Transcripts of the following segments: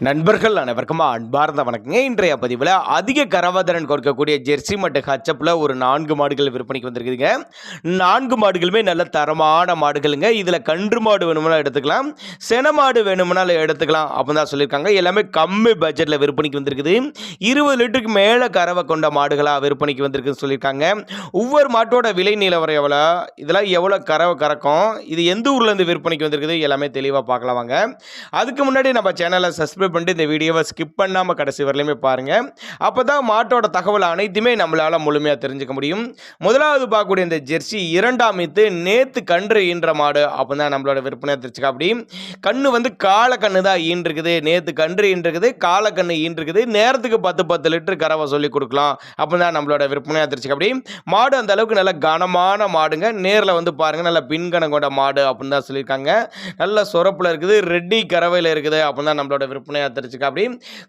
நண்பர்கள் அனைவருக்கும் அன்பார்ந்த வணக்கங்க. இன்றைய பதிவில் அதிக கறவைத்திறன் கொடுக்கக்கூடிய ஜெர்சி மற்றும் ஹச்சப்பில் ஒரு 4 மாடுகள் விற்பனைக்கு வந்திருக்குதுங்க. 4 மாடுகளுமே நல்ல தரமான மாடுகளுங்க. இதில் கன்று மாடு வேணும்னாலும் எடுத்துக்கலாம், சென மாடு வேணும்னாலும் எடுத்துக்கலாம் அப்படின்னு தான் சொல்லியிருக்காங்க. எல்லாமே கம்மி பட்ஜெட்டில் விற்பனைக்கு வந்திருக்குது. 20 லிட்டருக்கு மேலே கறவை கொண்ட மாடுகளாக விற்பனைக்கு வந்திருக்குன்னு சொல்லியிருக்காங்க. ஒவ்வொரு மாட்டோட விலை நிலவரம் எவ்வளோ, இதெல்லாம் எவ்வளோ கறவை கறக்கும், இது எந்த ஊர்லேருந்து விற்பனைக்கு வந்திருக்குது எல்லாமே தெளிவாக பார்க்கலாம் வாங்க. அதுக்கு முன்னாடி நம்ம சேனலை சப்ஸ்கிரைப் பண்ணிட்டு இந்த வீடியோவை ஸ்கிப் பண்ணாமல் கடைசி வரலையுமே பாருங்கள். அப்போ தான் மாட்டோட தகவல் அனைத்துமே நம்மளால் முழுமையாக தெரிஞ்சுக்க முடியும். முதலாவது பார்க்கக்கூடிய இந்த ஜெர்சி 2ஆம் ஈத்து நேற்று கன்று ஈன்ற மாடு அப்படின்னு தான் நம்மளோட விற்பனையாக தெரிஞ்சுக்க. அப்படி கன்று வந்து காலை கன்று தான் ஈன்றுக்குது, நேற்று கன்று ஈன்றுக்குது, காலை கன்று ஈன்றுக்குது, நேரத்துக்கு 10 லிட்டர் கறவை சொல்லி கொடுக்கலாம் அப்படின்னு தான் நம்மளோட விற்பனையாக தெரிஞ்சுக்க. அப்படி மாடு அந்த அளவுக்கு நல்ல கனமான மாடுங்க. நேரில் வந்து பாருங்கள், நல்ல பின்கணம் கொண்ட மாடு அப்படின்னு தான் சொல்லியிருக்காங்க. நல்ல சொரப்பில் இருக்குது, ரெட்டி கறவையில் இருக்குது அப்படின்னு தான் நம்மளோட விற்பனையாக தெரிஞ்சுக்க. அப்படி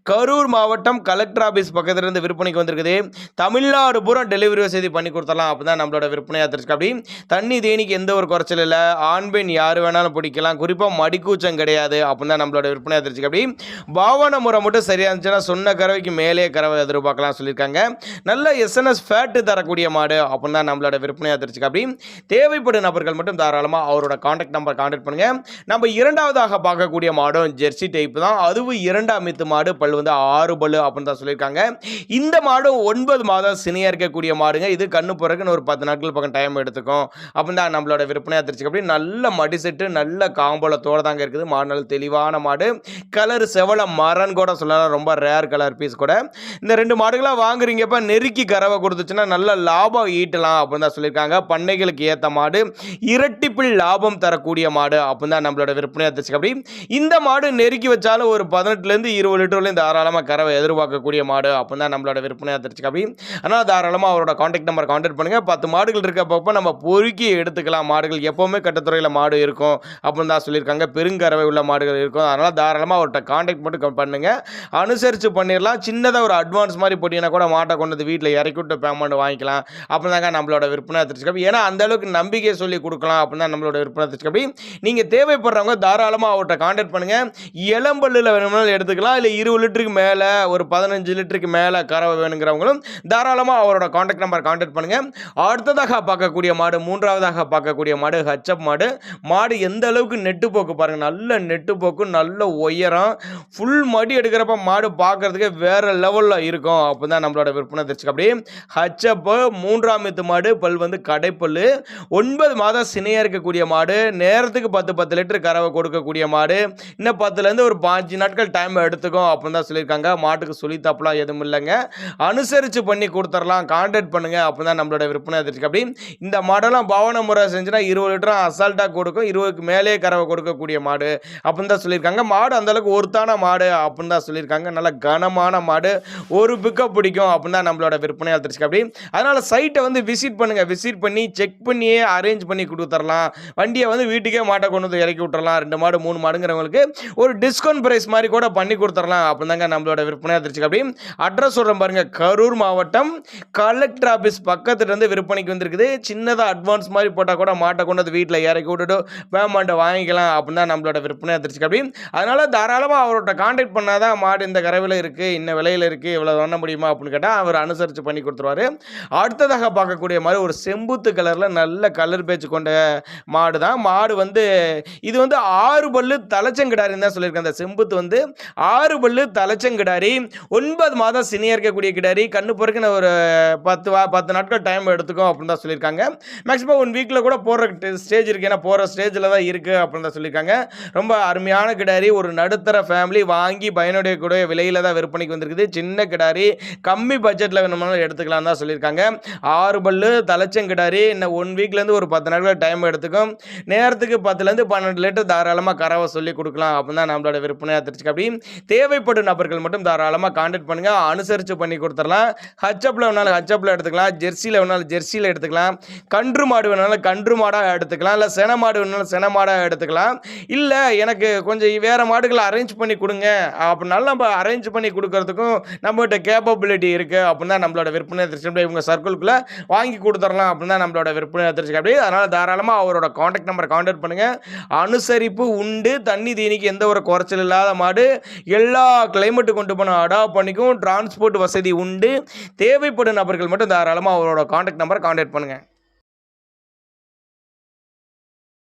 கரூர் மாவட்டம் கலெக்டர் ஆபீஸ் பக்கத்துல இருந்து விற்பனைக்கு வந்திருக்குது. தமிழ்நாடு பூரா டெலிவரி வசதி பண்ணி கொடுத்தலாம் அப்படிதான் நம்மளோட விற்பனையாக தெரிஞ்சுக்க. அப்படி தண்ணி தேனிக்கு எந்த ஒரு குறைச்சல் இல்லை, ஆண் பெண் யார் வேணாலும் பிடிக்கலாம், குறிப்பாக மடிக்கூச்சம் கிடையாது அப்படின்னு தான் நம்மளோட விற்பனையாக தெரிஞ்சுக்க. அப்படி பாவன முறை மட்டும் சரியா இருந்துச்சுன்னா சொன்ன கறவைக்கு மேலே கறவை எதிர்பார்க்கலாம் சொல்லியிருக்காங்க. நல்ல எஸ்என்எஸ் ஃபேட்டு தரக்கூடிய மாடு அப்படின்னு தான் நம்மளோட விற்பனையாக தெரிஞ்சுக்க. அப்படி தேவைப்படும் நபர்கள் மட்டும் தாராளமாக அவரோட கான்டாக்ட் நம்பர் கான்டாக்ட் பண்ணுங்க. நம்ம இரண்டாவதாக பார்க்கக்கூடிய மாடும் ஜெர்சி டைப் தான். அதுவும் 2ஆம் ஈத்து மாடு, பல் வந்து 6 பல்லு அப்படின்னு தான் சொல்லியிருக்காங்க. இந்த மாடு 9 மாதம் சினையாக இருக்கக்கூடிய மாடுங்க. இது கண்ணு போறதுக்கு ஒரு 10 நாட்கள் பக்கம் டைம் எடுத்துக்கும் அப்படின்னு தான் நம்மளோட விற்பனையாக தெரிஞ்சுக்க. அப்படி நல்ல மடி செட்டு, நல்ல காம்பளத்தோடு தாங்க இருக்குது. மாடு நல்ல தெளிவான மாடு, கலர் செவல மரன் கூட சொல்லலாம், ரொம்ப ரேர் கலர் பீஸ் கூட. இந்த 2 மாடுகளாக வாங்குறீங்கப்ப நெருக்கி கறவை கொடுத்துச்சுன்னா நல்ல லாபம் ஈட்டலாம் அப்படின்னு தான் சொல்லியிருக்காங்க. பண்ணைகளுக்கு ஏற்ற மாடு, இரட்டிப்பில் லாபம் தரக்கூடிய மாடு அப்படின்னு தான் நம்மளோட விற்பனையாக தெரிஞ்சுக்க. அப்படி இந்த மாடு நெருக்கி வச்சாலும் ஒரு 18லேருந்து 20 லிட்டர்லேருந்து தாராளமாக கறவை எதிர்பார்க்கக்கூடிய மாடு அப்படின்னு தான் நம்மளோட விற்பனையாக தெரிஞ்சுக்க. அப்படி அதனால் தாராளமாக அவரோட கான்டாக்ட் நம்பர் கான்டாக்ட் பண்ணுங்கள். 10 மாடுகள் இருக்கப்போ நம்ம பொறுக்கி எடுத்துக்கலாம். மாடுகள் எப்போவுமே கட்டத்துறையில் மாடு இருக்கும் அப்படின்னு தான் சொல்லியிருக்காங்க. பெருங்கறவை உள்ள மாடுகள் இருக்கும். அதனால் தாராளமாக அவர்கிட்ட கான்டாக்ட் மட்டும் பண்ணுங்கள், அனுசரித்து பண்ணிடலாம். சின்னதாக ஒரு அட்வான்ஸ் மாதிரி போட்டிங்கன்னா கூட மாட்டை கொண்டு வந்து வீட்டில் இறக்கி விட்டு பேமெண்ட் வாங்கிக்கலாம் அப்படின்னு தாங்க நம்மளோட விற்பனையாக தெரிஞ்சுக்க. ஏன்னா அந்த அளவுக்கு நம்பிக்கை சொல்லி கொடுக்கலாம் அப்படின்னு தான் நம்மளோட விற்பனை தெரிஞ்சுக்க. அப்படி நீங்கள் தேவைப்படுறவங்க தாராளமாக அவர்கிட்ட கான்டாக்ட் பண்ணுங்கள். இளம்பல்லில் வேணும்னாலும் எடுத்துக்கலாம், இல்லை 20 லிட்டருக்கு மேலே ஒரு 15 லிட்டருக்கு மேலே கறவை வேணுங்கிறவங்களும் தாராளமாக அவரோட கான்டாக்ட் நம்பர் கான்டாக்ட் பண்ணுங்கள். அடுத்ததாக பார்க்கக்கூடிய மாடு, மூன்றாவதாக பார்க்கக்கூடிய மாடு ஹச்சப் மாடு. மாடு எந்த அளவுக்கு நெட்டு போக்கு பாருங்கள், நல்ல நெட்டு போக்கு, நல்ல உயரம், ஃபுல் மடி எடுக்கிறப்ப மாடு பார்க்கறதுக்கு வேறு லெவலில் இருக்கும் அப்போ தான் நம்மளோட விற்பனை தெரிஞ்சுக்க. அப்படி ஹச்சப்பு 3ஆம் ஈத்து மாடு, பல் வந்து கடைப்பல், 9 மாதம் சினையாக இருக்கக்கூடிய மாடு, நேரத்துக்கு 10 லிட்டர் கறவை கொடுக்கக்கூடிய மாடு. இன்னும் 10லேருந்து ஒரு 5 நாட்கள் டைம் எடுத்துக்கும் அப்படின்னு தான் சொல்லியிருக்காங்க. மாட்டுக்கு சொல்லித்தாப்பெல்லாம் எதுவும் இல்லைங்க, அனுசரித்து பண்ணி கொடுத்துடலாம், கான்டாக்ட் பண்ணுங்கள் அப்படின்னு தான் நம்மளோட விற்பனை தெரிஞ்சுக்க. அப்படி இந்த மாடெல்லாம் பாவன முறை செஞ்சுன்னா 20 லிட்டரும் அசால்ட்டாக கொடுக்கும், 20க்கு மேலே கறவை கொடுக்கக்கூடிய மாடு அப்படின்னு தான் சொல்லியிருக்காங்க. மாடு அந்தளவுக்கு ஒருத்தான மாடு அப்படின்னு தான் சொல்லியிருக்காங்க. நல்ல கனமான மாடு, ஒரு பிக்கப் பிடிக்கும் அப்படின்னு தான் நம்மளோட விற்பனையாக தெரிஞ்சுக்க. அப்படி அதனால் சைட்டை வந்து விசிட் பண்ணுங்கள், விசிட் பண்ணி செக் பண்ணியே அரேஞ்ச் பண்ணி கொடுத்துடலாம். வண்டியை வந்து வீட்டுக்கே மாட்டை கொண்டு வந்து இறக்கி விட்டுறலாம். 2 மாடு 3 மாடுங்கிறவங்களுக்கு ஒரு டிஸ்கவுண்ட் பிரைஸ் மாதிரி கூட பண்ணி கொடுத்துடலாம் அப்படின்னு தாங்க நம்மளோட விற்பனையாக தெரிஞ்சுக்க. அப்படி அட்ரஸ் சொல்கிறேன் பாருங்க, கரூர் மாவட்டம் கலெக்டர் ஆபீஸ் பக்கத்துல இருந்து விற்பனைக்கு வந்திருக்குது. சின்னதாக அட்வான்ஸ் மாதிரி போட்டால் கூட மாட்டை கொண்டு வந்து வீட்டில் இறக்கி விட்டுட்டு பேமெண்ட்டை வாங்கிக்கலாம் அப்படின்னு தான் நம்மளோட விற்பனையாக தெரிஞ்சுக்க. அப்படி அதனால தாராளமாக அவர்கிட்ட கான்டாக்ட் பண்ணாதான் மாடு இந்த கறவையில் இருக்குது, இன்ன விலையில் இருக்குது, இவ்வளோ பண்ண முடியுமா அப்படின்னு கேட்டால் அவர் அனுசரித்து பண்ணி கொடுத்துருவாரு. அடுத்ததாக பார்க்கக்கூடிய மாதிரி ஒரு செம்புத்து கலரில் நல்ல கலர் பேச்சு கொண்ட மாடு தான். மாடு வந்து இது வந்து 6 பல்லு தலைச்சங்கிடாரின்னு தான் சொல்லியிருக்கேன். அந்த செம்புத்து வந்து 6 பல்லு தலைச்சங்கிடாரி, 9 மாதம் சினியாக இருக்கக்கூடிய கிடாரி. கண்ணு பொறுக்குன்னு ஒரு 10 நாட்கள் டைம் எடுத்துக்கும் அப்படின்னு தான் சொல்லியிருக்காங்க. மேக்ஸிமம் 1 வீக்கில் கூட போகிற ஸ்டேஜ் இருக்குது, ஏன்னா போகிற ஸ்டேஜில் தான் இருக்குது அப்படின்னு தான் சொல்லியிருக்காங்க. ரொம்ப அருமையான கிடாரி, ஒரு நடுத்தர ஃபேமிலி வாங்கி பயனுடைய கூட விலையில் தான் விற்பனைக்கு வந்திருக்குது. சின்ன கிடாரி, கம்மி பட்ஜெட்டில் வேணும்னாலும் எடுத்துக்கலாம் தான் சொல்லியிருக்காங்க. 6 பல்லு தலைச்சங்கிடாரி, இன்னும் 1 வீக்லேருந்து ஒரு 10 நாட்கள் டைம் எடுத்துக்கும். நேரத்துக்கு 10லேருந்து 12 லிட்டர் தாராளமாக கறவை சொல்லி கொடுக்கலாம் அப்படின்னு தான் நம்மளோட விற்பனையாக தெரிஞ்சுக்க. அப்படி தேவைப்படும் நபர்கள் மட்டும் தாராளமாக கான்டாக்ட் பண்ணுங்கள், அனுசரித்து பண்ணி கொடுத்துடலாம். ஹச்சப்பில் வேணாலும் ஹச்சப்பில் எடுத்துக்கலாம், ஜெர்சியில் வேணாலும் ஜெர்சியில் எடுத்துக்கலாம், கன்று மாடு வேணாலும் கன்று மாடாக எடுத்துக்கலாம், இல்லை சென மாடு வேணாலும் சென மாடாக எடுத்துக்கலாம். இல்லை எனக்கு கொஞ்சம் வேறு மாடுகளை அரேஞ்ச் பண்ணி கொடுங்க அப்படின்னாலும் நம்ம அரேஞ்ச் பண்ணி கொடுக்கறதுக்கும் நம்மகிட்ட கேப்பபிலிட்டி இருக்குது அப்படின்னு தான் நம்மளோட விற்பனை தெரிஞ்சுக்க. இவங்க சர்க்கிள்குள்ளே வாங்கி கொடுத்துடலாம் அப்படின்னு தான் நம்மளோட விற்பனை தெரிஞ்சுக்க. அப்படி அதனால் தாராளமாக அவரோட கான்டாக்ட் நம்பரை கான்டாக்ட் பண்ணுங்கள். அனுசரிப்பு உண்டு, தண்ணி தீனிக்கு எந்த ஒரு குறைச்சல் இல்லாத மாடு, மாடு எல்லா கிளைமேட்டு கொண்டு போன அடாப்ட் பண்ணிக்கும். டிரான்ஸ்போர்ட் வசதி உண்டு. தேவைப்படும் நபர்கள் மட்டும் தாராளமாக அவரோட கான்டாக்ட் நம்பரை கான்டாக்ட் பண்ணுங்கள்.